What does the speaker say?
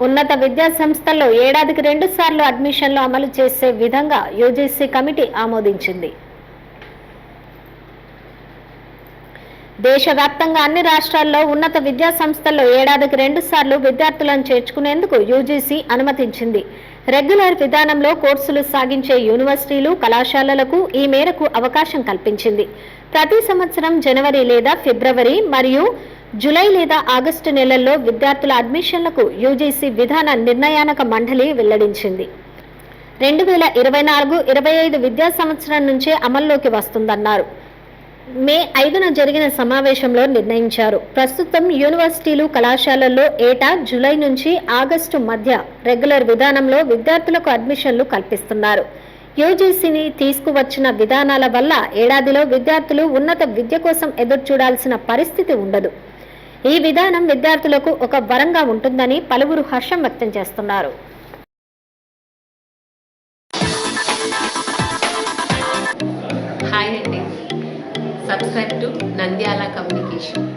ఉన్నత విద్యా సంస్థల్లో ఏడాదికి 2 సార్లు అడ్మిషన్లు అమలు చేసే విధంగా యూజీసీ కమిటీ ఆమోదించింది. దేశవ్యాప్తంగా అన్ని రాష్ట్రాల్లో ఉన్నత విద్యా సంస్థల్లో ఏడాదికి 2 సార్లు విద్యార్థులను చేర్చుకునేందుకు యూజీసీ అనుమతించింది. రెగ్యులర్ విధానంలో కోర్సులు సాగించే యూనివర్సిటీలు, కళాశాలలకు ఈ మేరకు అవకాశం కల్పించింది. ప్రతి సంవత్సరం జనవరి లేదా ఫిబ్రవరి మరియు జూలై లేదా ఆగస్టు నెలల్లో విద్యార్థుల అడ్మిషన్లకు యూజీసీ విధాన నిర్ణయానక మండలి వెల్లడించింది. 2024-25 విద్యా సంవత్సరం నుంచే అమల్లోకి వస్తుందన్నారు. మే 5న జరిగిన సమావేశంలో నిర్ణయించారు. ప్రస్తుతం యూనివర్సిటీలు, కళాశాలల్లో ఏటా జూలై నుంచి ఆగస్టు మధ్య రెగ్యులర్ విధానంలో విద్యార్థులకు అడ్మిషన్లు కల్పిస్తున్నారు. యూజీసీని తీసుకువచ్చిన విధానాల వల్ల ఏడాదిలో విద్యార్థులు ఉన్నత విద్య కోసం ఎదురు చూడాల్సిన పరిస్థితి ఉండదు. ఈ విధానం విద్యార్థులకు ఒక వరంగా ఉంటుందని పలువురు హర్షం వ్యక్తం చేస్తున్నారు. హాయ్ అండి, సబ్స్క్రైబ్ టు నంద్యాల కమ్యూనికేషన్.